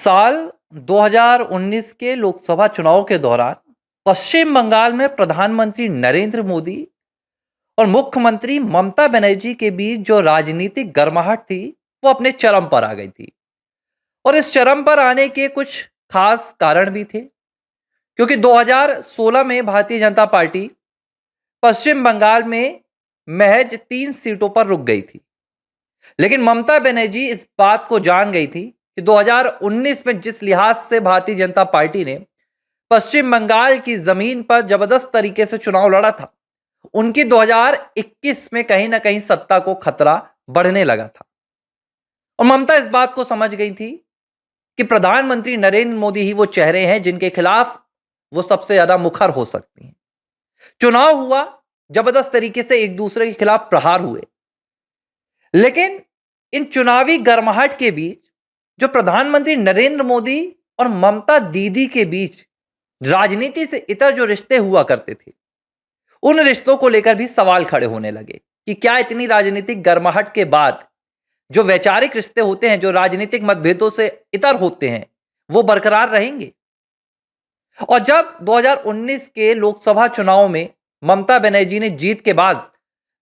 साल 2019 के लोकसभा चुनाव के दौरान पश्चिम बंगाल में प्रधानमंत्री नरेंद्र मोदी और मुख्यमंत्री ममता बनर्जी के बीच जो राजनीतिक गर्माहट थी वो अपने चरम पर आ गई थी। और इस चरम पर आने के कुछ खास कारण भी थे, क्योंकि 2016 में भारतीय जनता पार्टी पश्चिम बंगाल में महज 3 सीटों पर रुक गई थी। लेकिन ममता बनर्जी इस बात को जान गई थी कि 2019 में जिस लिहाज से भारतीय जनता पार्टी ने पश्चिम बंगाल की जमीन पर जबरदस्त तरीके से चुनाव लड़ा था, उनकी 2021 में कहीं ना कहीं सत्ता को खतरा बढ़ने लगा था। और ममता इस बात को समझ गई थी कि प्रधानमंत्री नरेंद्र मोदी ही वो चेहरे हैं जिनके खिलाफ वो सबसे ज्यादा मुखर हो सकती हैं। चुनाव हुआ, जबरदस्त तरीके से एक दूसरे के खिलाफ प्रहार हुए, लेकिन इन चुनावी गर्माहट के बीच जो प्रधानमंत्री नरेंद्र मोदी और ममता दीदी के बीच राजनीति से इतर जो रिश्ते हुआ करते थे, उन रिश्तों को लेकर भी सवाल खड़े होने लगे कि क्या इतनी राजनीतिक गर्माहट के बाद जो वैचारिक रिश्ते होते हैं, जो राजनीतिक मतभेदों से इतर होते हैं, वो बरकरार रहेंगे। और जब 2019 के लोकसभा चुनाव में ममता बनर्जी ने जीत के बाद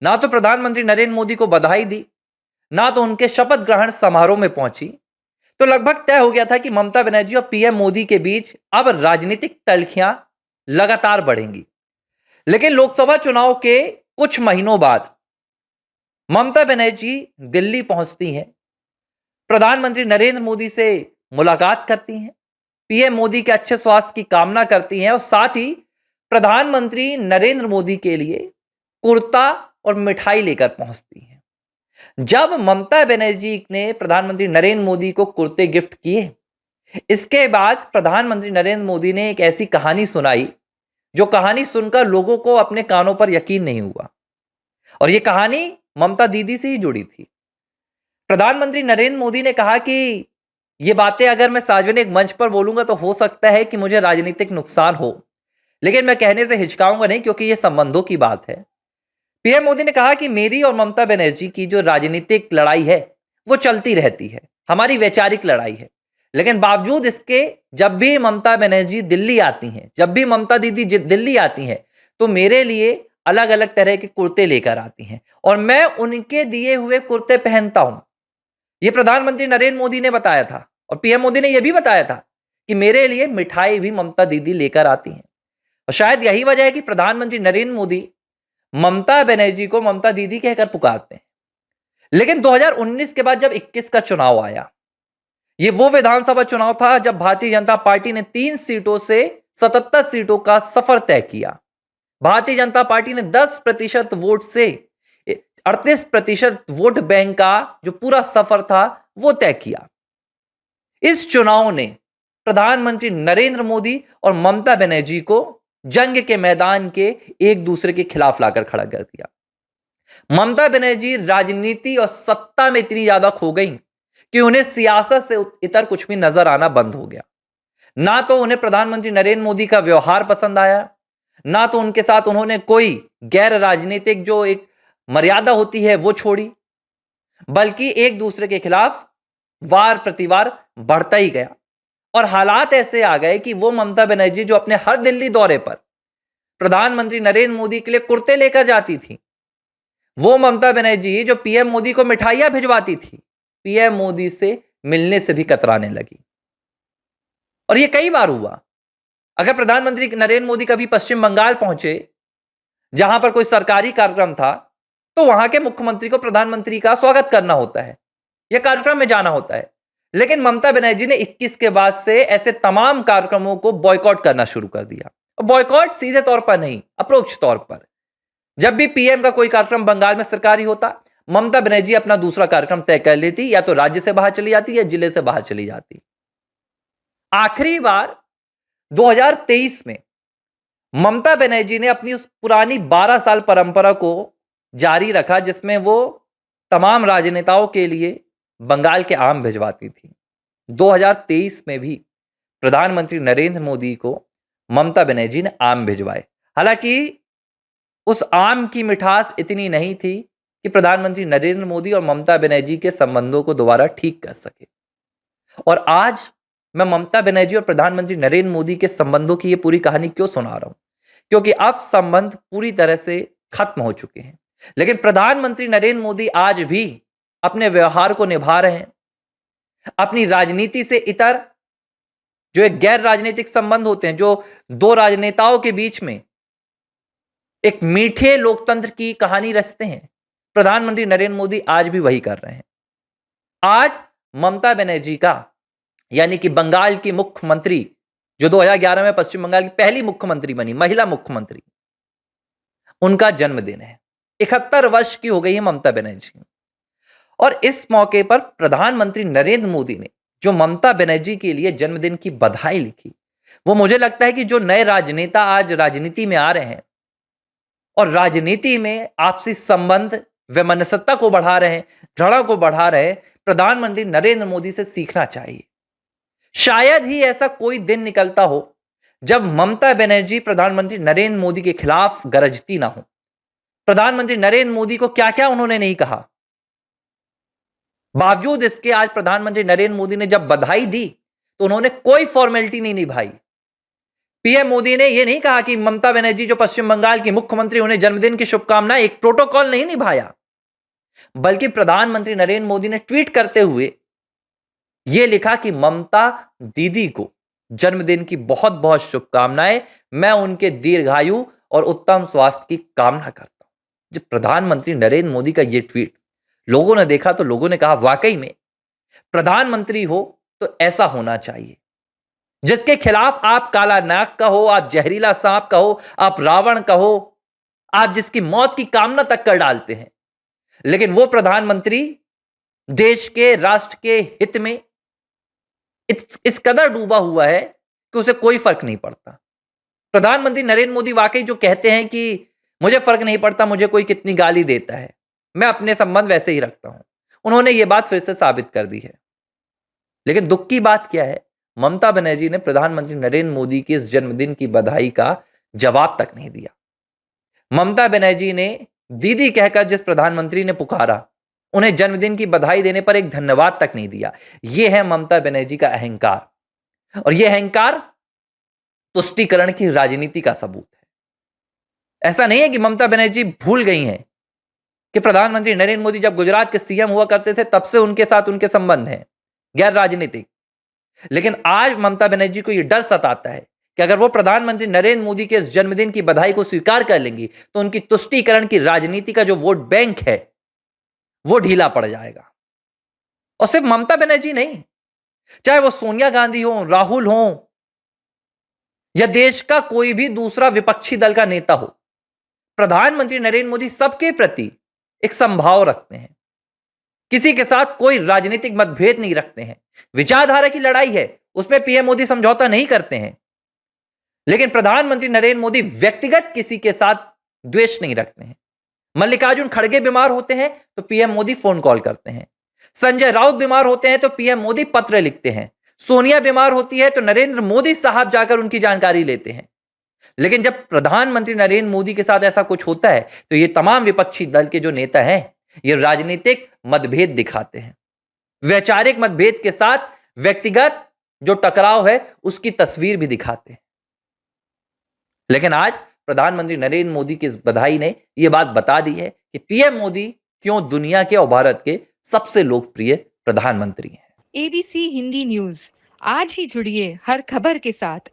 ना तो प्रधानमंत्री नरेंद्र मोदी को बधाई दी, ना तो उनके शपथ ग्रहण समारोह में पहुंची, तो लगभग तय हो गया था कि ममता बनर्जी और पीएम मोदी के बीच अब राजनीतिक तल्खियां लगातार बढ़ेंगी। लेकिन लोकसभा चुनाव के कुछ महीनों बाद ममता बनर्जी दिल्ली पहुंचती हैं, प्रधानमंत्री नरेंद्र मोदी से मुलाकात करती हैं, पीएम मोदी के अच्छे स्वास्थ्य की कामना करती हैं और साथ ही प्रधानमंत्री नरेंद्र मोदी के लिए कुर्ता और मिठाई लेकर पहुंचती हैं। जब ममता बनर्जी ने प्रधानमंत्री नरेंद्र मोदी को कुर्ते गिफ्ट किए, इसके बाद प्रधानमंत्री नरेंद्र मोदी ने एक ऐसी कहानी सुनाई जो कहानी सुनकर लोगों को अपने कानों पर यकीन नहीं हुआ। और यह कहानी ममता दीदी से ही जुड़ी थी। प्रधानमंत्री नरेंद्र मोदी ने कहा कि ये बातें अगर मैं सार्वजनिक मंच पर बोलूंगा तो हो सकता है कि मुझे राजनीतिक नुकसान हो, लेकिन मैं कहने से हिचकाऊंगा नहीं, क्योंकि ये संबंधों की बात है। पीएम मोदी ने कहा कि मेरी और ममता बनर्जी की जो राजनीतिक लड़ाई है वो चलती रहती है, हमारी वैचारिक लड़ाई है, लेकिन बावजूद इसके जब भी ममता बनर्जी दिल्ली आती हैं, जब भी ममता दीदी दिल्ली आती हैं, तो मेरे लिए अलग अलग तरह के कुर्ते लेकर आती हैं और मैं उनके दिए हुए कुर्ते पहनता हूं। यह प्रधानमंत्री नरेंद्र मोदी ने बताया था और पीएम मोदी ने यह भी बताया था कि मेरे लिए मिठाई भी ममता दीदी लेकर आती हैं। और शायद यही वजह है कि प्रधानमंत्री नरेंद्र मोदी ममता बनर्जी को ममता दीदी कहकर पुकारते हैं। लेकिन 2019 के बाद जब 21 का चुनाव आया, ये वो विधानसभा चुनाव था जब भारतीय जनता पार्टी ने 3 सीटों से 77 सीटों का सफर तय किया। भारतीय जनता पार्टी ने 10% वोट से 38% वोट बैंक का जो पूरा सफर था वो तय किया। इस चुनाव ने प्रधानमंत्री नरेंद्र मोदी और ममता बनर्जी को जंग के मैदान के एक दूसरे के खिलाफ लाकर खड़ा कर दिया। ममता बनर्जी राजनीति और सत्ता में इतनी ज्यादा खो गई कि उन्हें सियासत से इतर कुछ भी नजर आना बंद हो गया। ना तो उन्हें प्रधानमंत्री नरेंद्र मोदी का व्यवहार पसंद आया, ना तो उनके साथ उन्होंने कोई गैर राजनीतिक जो एक मर्यादा होती है वो छोड़ी, बल्कि एक दूसरे के खिलाफ वार प्रतिवार बढ़ता ही गया। और हालात ऐसे आ गए कि वो ममता बनर्जी जो अपने हर दिल्ली दौरे पर प्रधानमंत्री नरेंद्र मोदी के लिए कुर्ते लेकर जाती थी, वो ममता बनर्जी जो पीएम मोदी को मिठाइयां भिजवाती थी, पीएम मोदी से मिलने से भी कतराने लगी। और ये कई बार हुआ। अगर प्रधानमंत्री नरेंद्र मोदी कभी पश्चिम बंगाल पहुंचे, जहां पर कोई सरकारी कार्यक्रम था, तो वहां के मुख्यमंत्री को प्रधानमंत्री का स्वागत करना होता है, यह कार्यक्रम में जाना होता है। लेकिन ममता बनर्जी ने 21 के बाद से ऐसे तमाम कार्यक्रमों को बॉयकॉट करना शुरू कर दिया। बॉयकॉट सीधे तौर पर नहीं, अप्रोच तौर पर। जब भी पीएम का कोई कार्यक्रम बंगाल में सरकारी होता, ममता बनर्जी अपना दूसरा कार्यक्रम तय कर लेती, या तो राज्य से बाहर चली जाती या जिले से बाहर चली जाती। आखिरी बार 2023 में ममता बनर्जी ने अपनी उस पुरानी 12 साल परंपरा को जारी रखा जिसमें वो तमाम राजनेताओं के लिए बंगाल के आम भिजवाती थी। 2023 में भी प्रधानमंत्री नरेंद्र मोदी को ममता बनर्जी ने आम भिजवाए। हालांकि उस आम की मिठास इतनी नहीं थी कि प्रधानमंत्री नरेंद्र मोदी और ममता बनर्जी के संबंधों को दोबारा ठीक कर सके। और आज मैं ममता बनर्जी और प्रधानमंत्री नरेंद्र मोदी के संबंधों की ये पूरी कहानी क्यों सुना रहा हूं? क्योंकि अब संबंध पूरी तरह से खत्म हो चुके हैं। लेकिन प्रधानमंत्री नरेंद्र मोदी आज भी अपने व्यवहार को निभा रहे हैं। अपनी राजनीति से इतर जो एक गैर राजनीतिक संबंध होते हैं, जो दो राजनेताओं के बीच में एक मीठे लोकतंत्र की कहानी रचते हैं, प्रधानमंत्री नरेंद्र मोदी आज भी वही कर रहे हैं। आज ममता बनर्जी का, यानी कि बंगाल की मुख्यमंत्री, जो 2011 में पश्चिम बंगाल की पहली मुख्यमंत्री बनी, महिला मुख्यमंत्री, उनका जन्मदिन है। 71 वर्ष की हो गई है ममता बनर्जी। और इस मौके पर प्रधानमंत्री नरेंद्र मोदी ने जो ममता बनर्जी के लिए जन्मदिन की बधाई लिखी, वो मुझे लगता है कि जो नए राजनेता आज राजनीति में आ रहे हैं और राजनीति में आपसी संबंध वैमनस्यता को बढ़ा रहे हैं, घृणा को बढ़ा रहे हैं, प्रधानमंत्री नरेंद्र मोदी से सीखना चाहिए। शायद ही ऐसा कोई दिन निकलता हो जब ममता बनर्जी प्रधानमंत्री नरेंद्र मोदी के खिलाफ गरजती ना हो। प्रधानमंत्री नरेंद्र मोदी को क्या क्या उन्होंने नहीं कहा, बावजूद इसके आज प्रधानमंत्री नरेंद्र मोदी ने जब बधाई दी तो उन्होंने कोई फॉर्मेलिटी नहीं निभाई। पीएम मोदी ने यह नहीं कहा कि ममता बनर्जी जो पश्चिम बंगाल की मुख्यमंत्री, उन्हें जन्मदिन की शुभकामनाएं, एक प्रोटोकॉल नहीं निभाया, बल्कि प्रधानमंत्री नरेंद्र मोदी ने ट्वीट करते हुए यह लिखा कि ममता दीदी को जन्मदिन की बहुत बहुत शुभकामनाएं, मैं उनके दीर्घायु और उत्तम स्वास्थ्य की कामना करता हूं। जब प्रधानमंत्री नरेंद्र मोदी का यह ट्वीट लोगों ने देखा तो लोगों ने कहा, वाकई में प्रधानमंत्री हो तो ऐसा होना चाहिए, जिसके खिलाफ आप काला नाग कहो, आप जहरीला सांप कहो, आप रावण कहो, आप जिसकी मौत की कामना तक कर डालते हैं, लेकिन वो प्रधानमंत्री देश के, राष्ट्र के हित में इस कदर डूबा हुआ है कि उसे कोई फर्क नहीं पड़ता। प्रधानमंत्री नरेंद्र मोदी वाकई जो कहते हैं कि मुझे फर्क नहीं पड़ता मुझे कोई कितनी गाली देता है, मैं अपने संबंध वैसे ही रखता हूं, उन्होंने ये बात फिर से साबित कर दी है। लेकिन दुख की बात क्या है, ममता बनर्जी ने प्रधानमंत्री नरेंद्र मोदी की इस जन्मदिन की बधाई का जवाब तक नहीं दिया। ममता बनर्जी ने दीदी कहकर जिस प्रधानमंत्री ने पुकारा, उन्हें जन्मदिन की बधाई देने पर एक धन्यवाद तक नहीं दिया। यह है ममता बनर्जी का अहंकार, और यह अहंकार तुष्टीकरण की राजनीति का सबूत है। ऐसा नहीं है कि ममता बनर्जी भूल गई हैं कि प्रधानमंत्री नरेंद्र मोदी जब गुजरात के सीएम हुआ करते थे तब से उनके साथ उनके संबंध हैं, गैर राजनीतिक। लेकिन आज ममता बनर्जी को यह डर सताता है कि अगर वो प्रधानमंत्री नरेंद्र मोदी के इस जन्मदिन की बधाई को स्वीकार कर लेंगी तो उनकी तुष्टीकरण की राजनीति का जो वोट बैंक है वो ढीला पड़ जाएगा। और सिर्फ ममता बनर्जी नहीं, चाहे वो सोनिया गांधी हो, राहुल हो, या देश का कोई भी दूसरा विपक्षी दल का नेता हो, प्रधानमंत्री नरेंद्र मोदी सबके प्रति एक समभाव रखते हैं, किसी के साथ कोई राजनीतिक मतभेद नहीं रखते हैं। विचारधारा की लड़ाई है, उसमें पीएम मोदी समझौता नहीं करते हैं, लेकिन प्रधानमंत्री नरेंद्र मोदी व्यक्तिगत किसी के साथ द्वेष नहीं रखते हैं। मल्लिकार्जुन खड़गे बीमार होते हैं तो पीएम मोदी फोन कॉल करते हैं, संजय राउत बीमार होते हैं तो पीएम मोदी पत्र लिखते हैं, सोनिया बीमार होती है तो नरेंद्र मोदी साहब जाकर उनकी जानकारी लेते हैं। लेकिन जब प्रधानमंत्री नरेंद्र मोदी के साथ ऐसा कुछ होता है तो ये तमाम विपक्षी दल के जो नेता हैं ये राजनीतिक मतभेद दिखाते हैं, वैचारिक मतभेद के साथ व्यक्तिगत जो टकराव है उसकी तस्वीर भी दिखाते हैं। लेकिन आज प्रधानमंत्री नरेंद्र मोदी की इस बधाई ने यह बात बता दी है कि पीएम मोदी क्यों दुनिया के और भारत के सबसे लोकप्रिय प्रधानमंत्री हैं। एबीसी हिंदी न्यूज, आज ही जुड़िए हर खबर के साथ